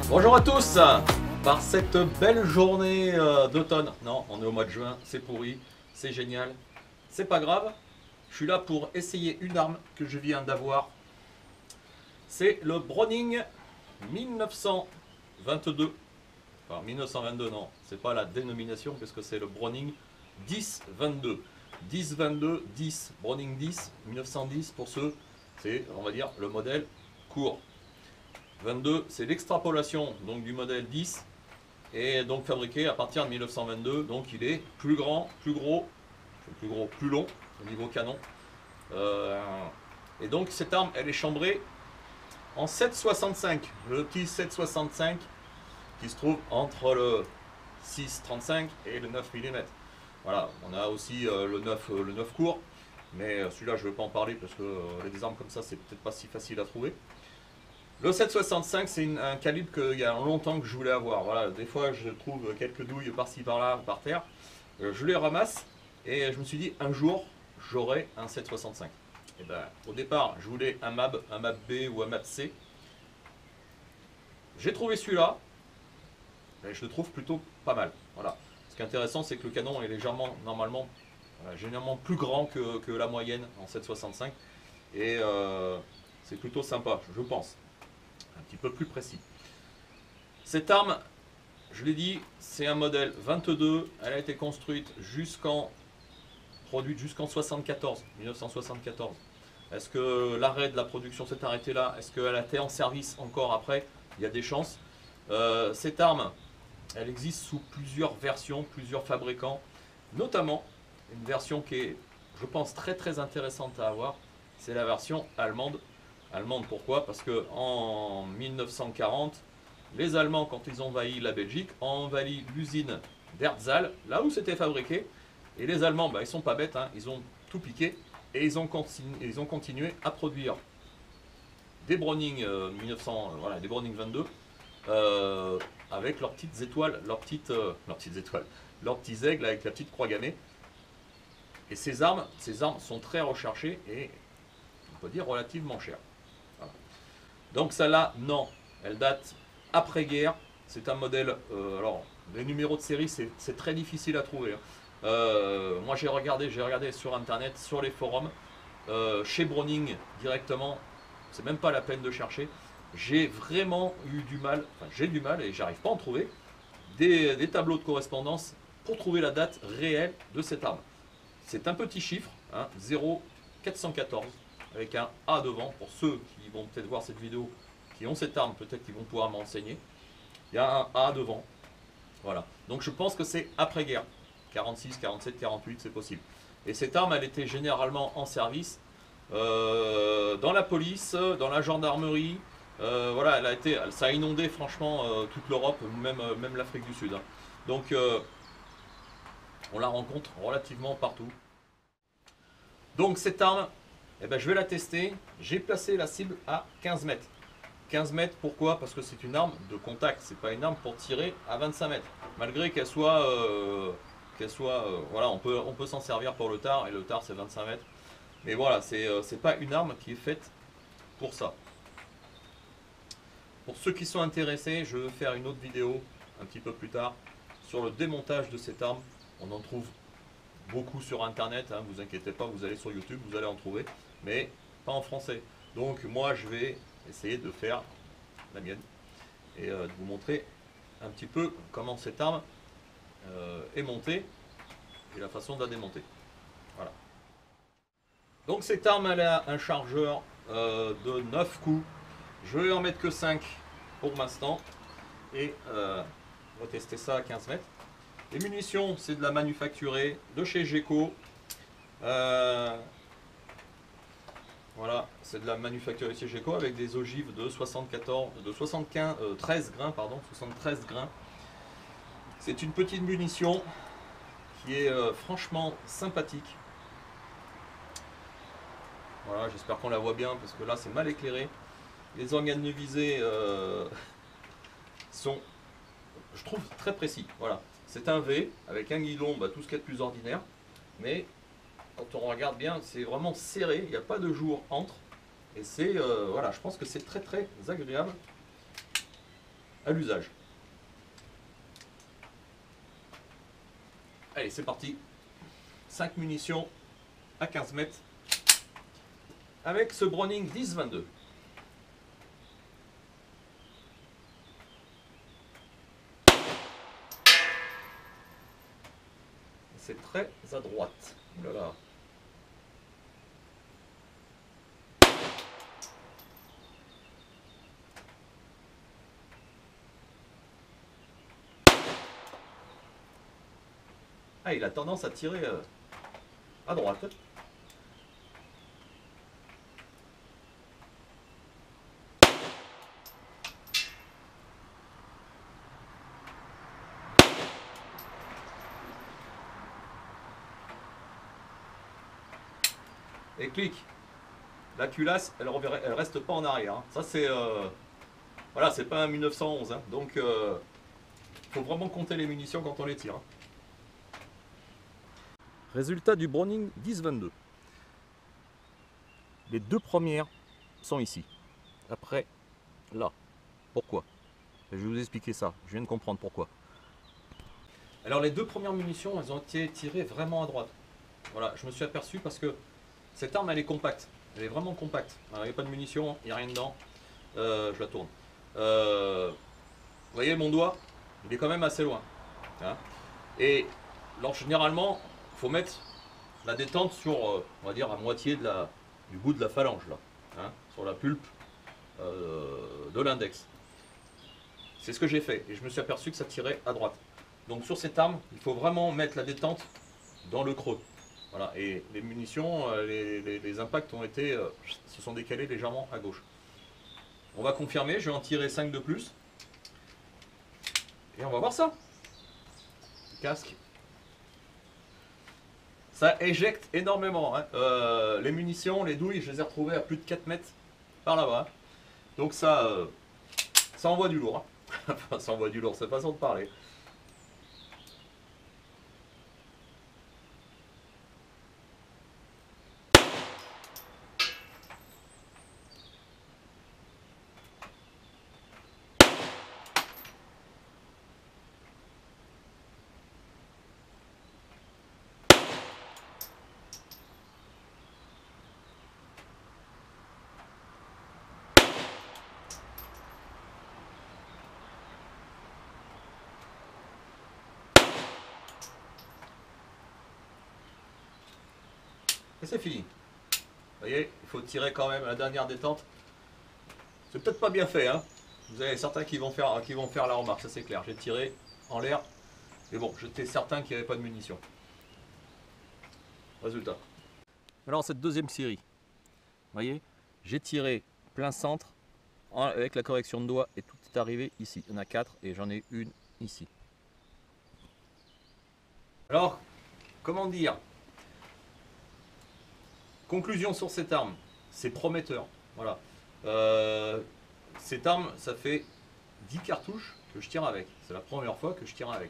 Bonjour à tous. Par cette belle journée d'automne, non, on est au mois de juin, c'est pourri, c'est génial, c'est pas grave. Je suis là pour essayer une arme que je viens d'avoir. C'est le Browning 1922. Enfin 1922 non, c'est pas la dénomination parce que c'est le Browning 10-22. 10-22, 10, Browning 10, 1910 pour ceux, c'est on va dire le modèle court. 22, c'est l'extrapolation donc du modèle 10 et donc fabriqué à partir de 1922. Donc il est plus grand, plus gros, plus long au niveau canon. Et donc cette arme, elle est chambrée en 7,65. Le petit 7,65 qui se trouve entre le 6,35 et le 9 mm. Voilà, on a aussi le 9 court, mais celui-là je ne veux pas en parler parce que les armes comme ça c'est peut-être pas si facile à trouver. Le 7,65 c'est un calibre qu'il y a longtemps que je voulais avoir. Voilà, des fois je trouve quelques douilles par-ci par-là par terre, je les ramasse et je me suis dit un jour j'aurai un 7,65. Et ben, au départ je voulais un MAB B ou un MAB C. J'ai trouvé celui-là, et je le trouve plutôt pas mal. Voilà. Ce qui est intéressant c'est que le canon est légèrement, normalement, généralement plus grand que la moyenne en 7,65 et c'est plutôt sympa, je pense. Un petit peu plus précis. Cette arme, je l'ai dit, c'est un modèle 22. Elle a été construite produite jusqu'en 1974. Est-ce que l'arrêt de la production s'est arrêté là? Est-ce qu'elle a été en service encore après? Il y a des chances. Cette arme, elle existe sous plusieurs versions, plusieurs fabricants, notamment une version qui est, je pense, très très intéressante à avoir. C'est la version allemande. Allemande, pourquoi? Parce que en 1940, les Allemands, quand ils ont envahi la Belgique, ont envahi l'usine d'Herzal, là où c'était fabriqué. Et les Allemands, bah, ils sont pas bêtes, hein, ils ont tout piqué et ils ont continué à produire des Browning 1900, voilà, des Browning 22 avec leurs petites étoiles, leurs petites étoiles, leurs petits aigles avec la petite croix gammée. Et ces armes sont très recherchées et on peut dire relativement chères. Voilà. Donc celle-là, non, elle date après-guerre. C'est un modèle. Alors, les numéros de série, c'est très difficile à trouver. Moi, j'ai regardé sur internet, sur les forums, chez Browning directement. C'est même pas la peine de chercher. J'ai vraiment eu du mal, enfin j'ai du mal et j'arrive pas à en trouver des tableaux de correspondance pour trouver la date réelle de cette arme. C'est un petit chiffre, hein, 0,414 avec un A devant. Pour ceux qui vont peut-être voir cette vidéo, qui ont cette arme, peut-être qu'ils vont pouvoir m'enseigner. Il y a un A devant. Voilà. Donc je pense que c'est après-guerre. 46, 47, 48, c'est possible. Et cette arme, elle était généralement en service dans la police, dans la gendarmerie. Voilà, ça a inondé franchement toute l'Europe, même l'Afrique du Sud. Hein. Donc on la rencontre relativement partout. Donc cette arme, eh ben, je vais la tester. J'ai placé la cible à 15 mètres. 15 mètres, pourquoi? Parce que c'est une arme de contact, c'est pas une arme pour tirer à 25 mètres. Malgré qu'elle soit, voilà, on peut s'en servir pour le tard, et le tard c'est 25 mètres. Mais voilà, c'est pas une arme qui est faite pour ça. Pour ceux qui sont intéressés, je vais faire une autre vidéo un petit peu plus tard sur le démontage de cette arme. On en trouve beaucoup sur internet, hein, vous inquiétez pas, vous allez sur YouTube, vous allez en trouver, mais pas en français. Donc moi je vais essayer de faire la mienne et de vous montrer un petit peu comment cette arme est montée et la façon de la démonter. Voilà. Donc cette arme, elle a un chargeur de 9 coups. Je vais en mettre que 5 pour l'instant et on va tester ça à 15 mètres. Les munitions, c'est de la manufacturée de chez Geco. Voilà, c'est de la manufacture chez Geco avec des ogives de 13 grains, pardon, 73 grains. C'est une petite munition qui est franchement sympathique. Voilà, j'espère qu'on la voit bien parce que là c'est mal éclairé. Les organes de visée sont, je trouve, très précis. Voilà, c'est un V avec un guidon, bah, tout ce qu'il y a de plus ordinaire, mais quand on regarde bien, c'est vraiment serré, il n'y a pas de jour entre. Et c'est, voilà, je pense que c'est très très agréable à l'usage. Allez, c'est parti. 5 munitions à 15 mètres avec ce Browning 10-22. C'est très à droite. Ouh là là. Ah, il a tendance à tirer à droite. Et clic. La culasse, elle reste pas en arrière. Hein. Ça c'est voilà, c'est pas un 1911. Hein. Donc faut vraiment compter les munitions quand on les tire. Hein. Résultat du Browning 10-22. Les deux premières sont ici. Après, là. Pourquoi? Je vais vous expliquer ça. Je viens de comprendre pourquoi. Alors les deux premières munitions, elles ont été tirées vraiment à droite. Voilà, je me suis aperçu parce que cette arme, elle est compacte. Elle est vraiment compacte. Alors, il n'y a pas de munitions, il n'y a rien dedans. Je la tourne. Vous voyez mon doigt, il est quand même assez loin. Hein. Et alors, généralement, il faut mettre la détente sur, on va dire, à moitié du bout de la phalange, là, hein, sur la pulpe de l'index. C'est ce que j'ai fait et je me suis aperçu que ça tirait à droite. Donc sur cette arme, il faut vraiment mettre la détente dans le creux. Voilà, et les munitions, les impacts ont été, se sont décalés légèrement à gauche. On va confirmer, je vais en tirer 5 de plus. Et on va voir ça. Casque. Ça éjecte énormément. Hein. Les munitions, les douilles, je les ai retrouvées à plus de 4 mètres par là-bas. Donc ça envoie du lourd. Hein. Enfin, ça envoie du lourd, c'est façon de parler. Et c'est fini. Vous voyez, il faut tirer quand même la dernière détente. C'est peut-être pas bien fait, hein. Vous avez certains qui vont faire la remarque, ça c'est clair. J'ai tiré en l'air, mais bon, j'étais certain qu'il n'y avait pas de munitions. Résultat. Alors cette deuxième série, vous voyez, j'ai tiré plein centre avec la correction de doigt et tout est arrivé ici. Il y en a 4 et j'en ai une ici. Alors, comment dire? Conclusion sur cette arme, c'est prometteur. Voilà. Cette arme, ça fait 10 cartouches que je tire avec. C'est la première fois que je tire avec.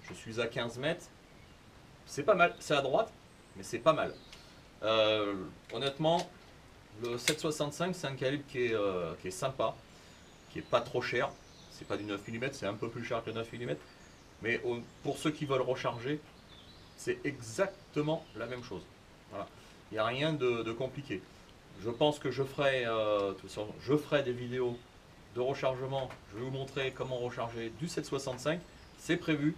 Je suis à 15 mètres. C'est pas mal. C'est à droite, mais c'est pas mal. Honnêtement, le 7,65, c'est un calibre qui est sympa, qui est pas trop cher. C'est pas du 9 mm, c'est un peu plus cher que le 9 mm. Mais pour ceux qui veulent recharger, c'est exactement la même chose. Voilà. Il n'y a rien de compliqué. Je pense que je ferai des vidéos de rechargement. Je vais vous montrer comment recharger du 765. C'est prévu.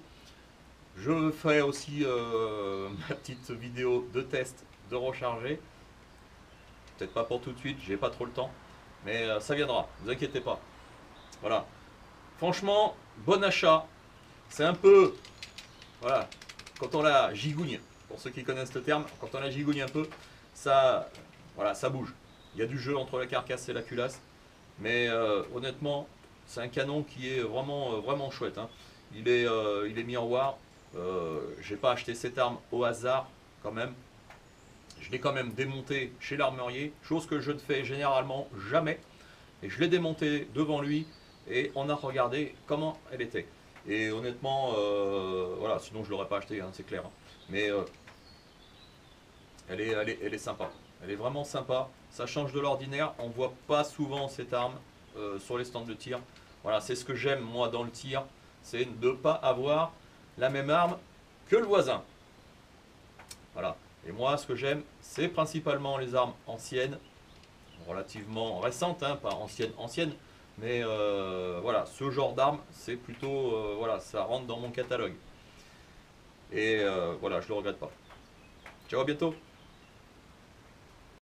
Je ferai aussi ma petite vidéo de test de recharger. Peut-être pas pour tout de suite, j'ai pas trop le temps. Mais ça viendra, ne vous inquiétez pas. Voilà. Franchement, bon achat. C'est un peu... Voilà. Quand on la gigougne, pour ceux qui connaissent le terme, quand on la gigougne un peu, ça, voilà, ça bouge. Il y a du jeu entre la carcasse et la culasse. Mais honnêtement, c'est un canon qui est vraiment chouette. Hein. Il est miroir. J'ai pas acheté cette arme au hasard quand même. Je l'ai quand même démonté chez l'armurier, chose que je ne fais généralement jamais. Et je l'ai démonté devant lui et on a regardé comment elle était. Et honnêtement, voilà, sinon je ne l'aurais pas acheté, hein, c'est clair. Hein. Mais elle est sympa. Elle est vraiment sympa. Ça change de l'ordinaire. On ne voit pas souvent cette arme sur les stands de tir. Voilà, c'est ce que j'aime moi dans le tir, c'est de ne pas avoir la même arme que le voisin. Voilà. Et moi, ce que j'aime, c'est principalement les armes anciennes, relativement récentes, hein, pas anciennes, mais voilà, ce genre d'arme, c'est plutôt, voilà, ça rentre dans mon catalogue. Et voilà, je le regrette pas. Ciao, à bientôt.